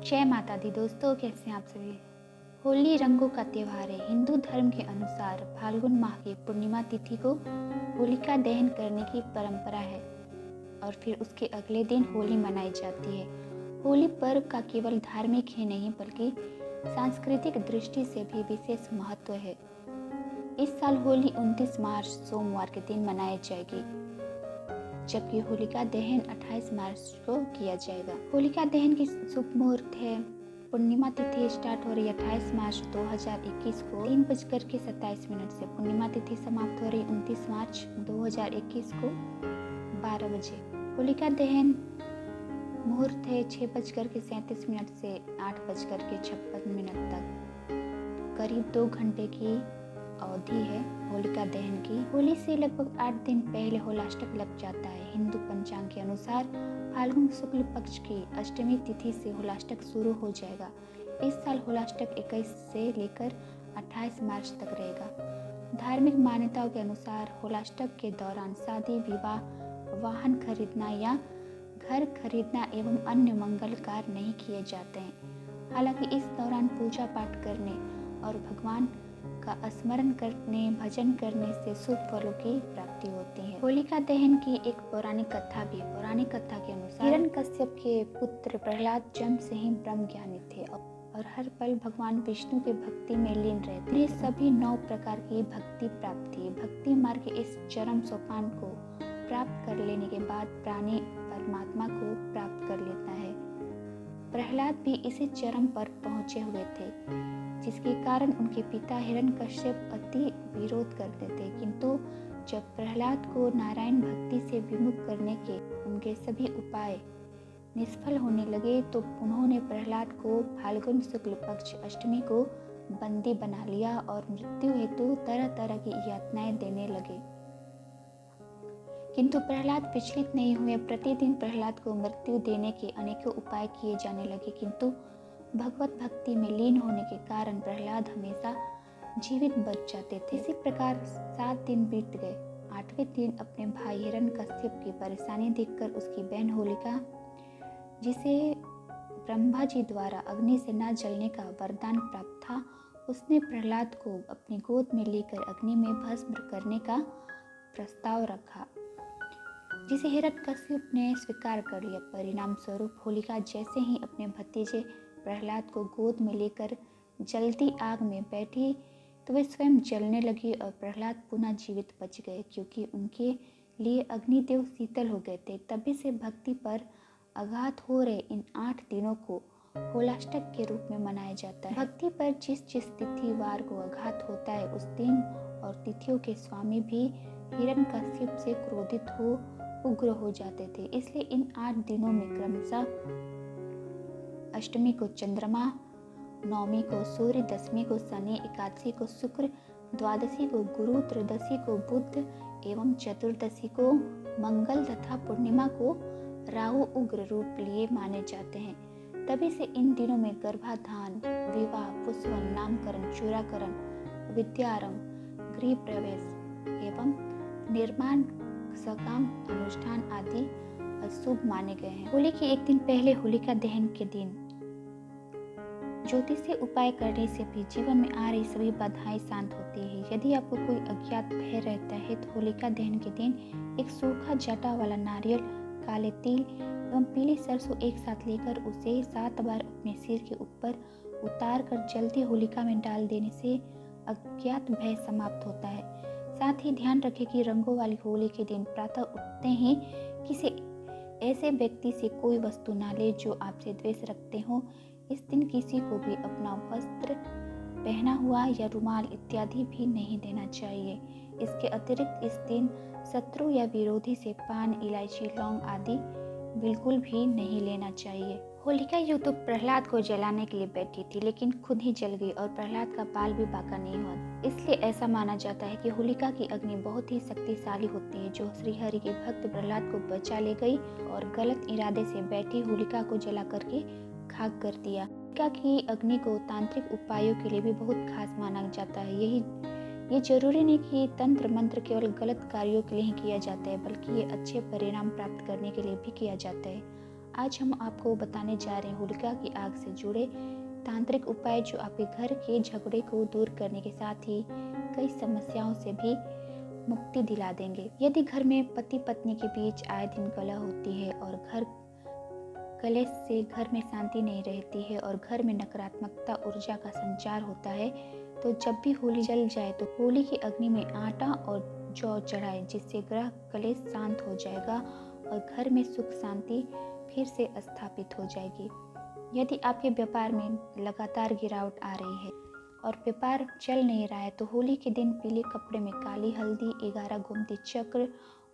जय माता दी दोस्तों, कैसे हैं आप सभी। होली रंगों का त्योहार है। हिंदू धर्म के अनुसार फाल्गुन माह की पूर्णिमा तिथि को होलिका दहन करने की परंपरा है और फिर उसके अगले दिन होली मनाई जाती है। होली पर्व का केवल धार्मिक ही नहीं बल्कि सांस्कृतिक दृष्टि से भी विशेष महत्व है। इस साल होली 29 मार्च सोमवार के दिन मनाई जाएगी, जबकि होलिका दहन 28 मार्च को किया जाएगा। होलिका दहन की शुभ मुहूर्त है, पूर्णिमा तिथि स्टार्ट हो रही है 28 मार्च 2021 को 3:27 से। पूर्णिमा तिथि समाप्त हो रही 29 मार्च 2021 को 12 बजे। होलिका दहन मुहूर्त है 6:37 से 8:56 तक। करीब 2 घंटे की अवधि है होलिका दहन की। होली से लगभग 8 दिन पहले होलाष्टक लग जाता है। हिंदू पंचांग के अनुसार फाल्गुन शुक्ल पक्ष की अष्टमी तिथि से होलाष्टक शुरू हो जाएगा। इस साल होलाष्टक 21 से लेकर 28 मार्च तक रहेगा। धार्मिक मान्यताओं के अनुसार होलाष्टक के दौरान शादी, विवाह, वाहन खरीदना या घर खरीदना एवं अन्य मंगल कार्य नहीं किए जाते हैं। हालांकि इस दौरान पूजा पाठ करने और भगवान का स्मरण करने, भजन करने से शुभ फलों की प्राप्ति होती है। होलिका दहन की एक पौराणिक कथा भी। पौराणिक कथा के अनुसार हिरण्यकश्यप के पुत्र प्रहलाद जन्म से ही ब्रह्म ज्ञानी थे और हर पल भगवान विष्णु के भक्ति में लीन रहते। उन्हें सभी 9 प्रकार की भक्ति प्राप्त थी। भक्ति मार्ग के इस चरम सोपान को प्राप्त कर लेने के बाद प्राणी परमात्मा को प्राप्त कर लेता है। प्रहलाद भी इसी चरम पर पहुंचे हुए थे, जिसके कारण उनके पिता हिरण्यकश्यप अति विरोध करते थे। किंतु जब प्रहलाद को नारायण भक्ति से विमुख करने के उनके सभी उपाय निष्फल होने लगे तो उन्होंने प्रहलाद को फाल्गुन शुक्ल पक्ष अष्टमी को बंदी बना लिया और मृत्यु हेतु तरह तरह की यातनाएं देने लगे। किंतु प्रहलाद विचलित नहीं हुए। प्रतिदिन प्रहलाद को मृत्यु देने के अनेकों उपाय किए जाने लगे, किंतु भगवत भक्ति में लीन होने के कारण प्रहलाद हमेशा जीवित बच जाते थे। इसी प्रकार 7 दिन बीत गए। 8वें दिन अपने भाई हिरण्यकश्यप की परेशानी देखकर उसकी बहन होलिका, जिसे ब्रह्मा जी द्वारा अग्नि से न जलने का वरदान प्राप्त था, उसने प्रहलाद को अपनी गोद में लेकर अग्नि में भस्म करने का प्रस्ताव रखा, जिसे हिरण्यकश्यप ने स्वीकार कर लिया। परिणाम स्वरूप होलिका जैसे ही अपने भतीजे प्रहलाद को गोद में लेकर जलती आग में बैठी तो वे स्वयं जलने लगी और प्रहलाद पुनः जीवित बच गए, क्योंकि उनके लिए अग्निदेव शीतल हो गए थे। तभी से भक्ति पर आघात हो रहे इन 8 दिनों को होलाष्टक के रूप में मनाया जाता है। भक्ति पर जिस जिस तिथिवार को आघात होता है उस दिन और तिथियों के स्वामी भी हिरण्यकश्यप से क्रोधित हो उग्र हो जाते थे। इसलिए इन 8 दिनों में क्रमशः अष्टमी को चंद्रमा, नवमी को सूर्य, 10वीं को शनि, एकादशी को शुक्र, द्वादशी को गुरु, त्रयोदशी को बुध एवं चतुर्दशी को मंगल तथा पूर्णिमा को राहु उग्र रूप लिए माने जाते हैं। तभी से इन दिनों में गर्भाधान, विवाह, पुष्पन, नामकरण, चूड़ाकरण, विद्यारंभ, गृह प्रवेश एवं निर्माण सकाम अनुष्ठान आदि अशुभ माने गए हैं। होली के एक दिन पहले होलिका दहन के दिन ज्योतिषीय उपाय करने से भी जीवन में आ रही सभी बाधाएं शांत होती है। यदि आपको कोई अज्ञात भय रहता है तो होलिका दहन के दिन एक सूखा जटा वाला नारियल, काले तिल एवं पीली सरसों एक साथ लेकर उसे 7 बार अपने सिर के ऊपर उतार कर जलती होलिका में डाल देने से अज्ञात भय समाप्त होता है। साथ ही ध्यान रखें कि रंगों वाली होली के दिन प्रातः उठते ही किसी ऐसे व्यक्ति से कोई वस्तु ना ले जो आपसे द्वेष रखते हो। इस दिन किसी को भी अपना वस्त्र, पहना हुआ या रुमाल इत्यादि भी नहीं देना चाहिए। इसके अतिरिक्त इस दिन शत्रु या विरोधी से पान, इलायची, लौंग आदि बिल्कुल भी नहीं लेना चाहिए। होलिका यूं तो प्रहलाद को जलाने के लिए बैठी थी, लेकिन खुद ही जल गई और प्रहलाद का बाल भी बाका नहीं हुआ। इसलिए ऐसा माना जाता है कि होलिका की अग्नि बहुत ही शक्तिशाली होती है, जो श्रीहरि के भक्त प्रहलाद को बचा ले गई और गलत इरादे से बैठी होलिका को जला करके खाक कर दिया। होलिका की अग्नि को तांत्रिक उपायों के लिए भी बहुत खास माना जाता है। ये जरूरी नहीं कि तंत्र मंत्र केवल गलत कार्यों के लिए ही किया जाता है, बल्कि ये अच्छे परिणाम प्राप्त करने के लिए भी किया जाता है। आज हम आपको बताने जा रहे हैं होलिका की आग से जुड़े तांत्रिक उपाय जो आपके घर के झगड़े को दूर करने के साथ ही कई समस्याओं से भी मुक्ति दिला देंगे। यदि घर में पति पत्नी के बीच आए दिन कलह होती है और कलेश से घर में शांति नहीं रहती है और घर में नकारात्मकता ऊर्जा का संचार होता है, तो जब भी होली जल जाए तो होली की अग्नि में आटा और जौ चढ़ाए, जिससे ग्रह कलेश शांत हो जाएगा और घर में सुख शांति फिर से स्थापित हो जाएगी। यदि आपके व्यापार में लगातार गिरावट आ रही है और व्यापार चल नहीं रहा है, तो होली के दिन पीले कपड़े में काली हल्दी, 11 गोमती चक्र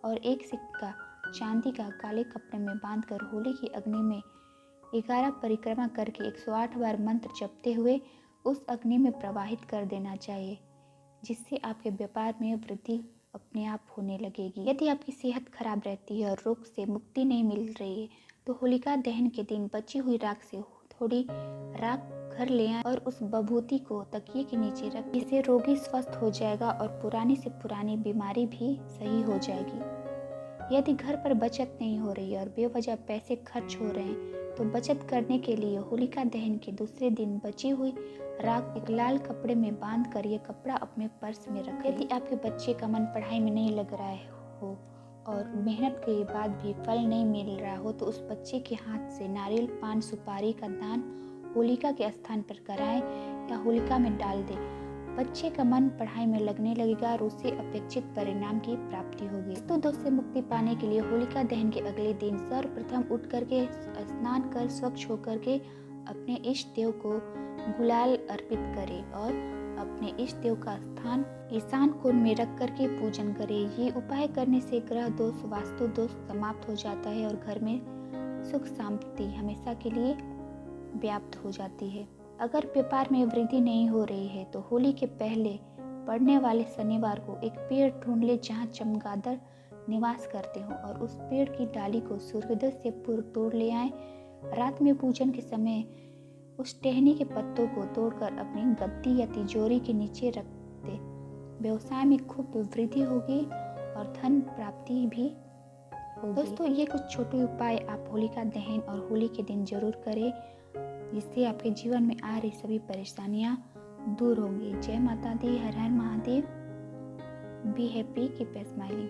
और एक सिक्का चांदी का काले कपड़े में बांधकर होली की अग्नि में 11 परिक्रमा करके 108 बार मंत्र जपते हुए उस अग्नि में प्रवाहित कर देना चाहिए, जिससे आपके व्यापार में वृद्धि अपने आप होने लगेगी। यदि आपकी सेहत खराब रहती है और रोग से मुक्ति नहीं मिल रही है, तो होलिका दहन के दिन बची हुई राख से थोड़ी राख घर ले आए और उस बभूति को तकिए के नीचे रख, इससे रोगी स्वस्थ हो जाएगा और पुरानी से पुरानी बीमारी भी सही हो जाएगी। यदि घर पर बचत नहीं हो रही है और बेवजह पैसे खर्च हो रहे हैं, तो बचत करने के लिए होलिका दहन के दूसरे दिन बची हुई राख एक लाल कपड़े में बांध कर यह कपड़ा अपने पर्स में रखें। यदि आपके बच्चे का मन पढ़ाई में नहीं लग रहा हो और मेहनत के बाद भी फल नहीं मिल रहा हो, तो उस बच्चे के हाथ से नारियल, पान, सुपारी का दान होलिका के स्थान पर कराएं या होलिका में डाल दें। बच्चे का मन पढ़ाई में लगने लगेगा और उसे अपेक्षित परिणाम की प्राप्ति होगी। तो दोस्त से मुक्ति पाने के लिए होलिका दहन के अगले दिन सर्वप्रथम उठ करके स्नान कर स्वच्छ होकर के अपने इष्ट देव को गुलाल अर्पित करें और अपने इष्ट देव का स्थान ईशान कोण में रख करके पूजन करें। ये उपाय करने से ग्रह दोष, वास्तु दोष समाप्त हो जाता है और घर में सुख शांति हमेशा के लिए व्याप्त हो जाती है। अगर व्यापार में वृद्धि नहीं हो रही है, तो होली के पहले पड़ने वाले शनिवार को एक पेड़ ढूंढ ले जहाँ चमगादड़ निवास करते हो और उस पेड़ की डाली को सूर्योदय से पूर्व तोड़ ले आए। रात में पूजन के समय उस टहनी के पत्तों को तोड़कर अपनी गद्दी या तिजोरी के नीचे रख दे। व्यवसाय में खूब वृद्धि होगी और धन प्राप्ति भी होगी। दोस्तों, ये कुछ छोटे उपाय आप होलिका दहन और होली के दिन जरूर करें, जिससे आपके जीवन में आ रही सभी परेशानियां दूर होंगी। जय माता दी, हर हर Mahadev. Be happy, keep smiling.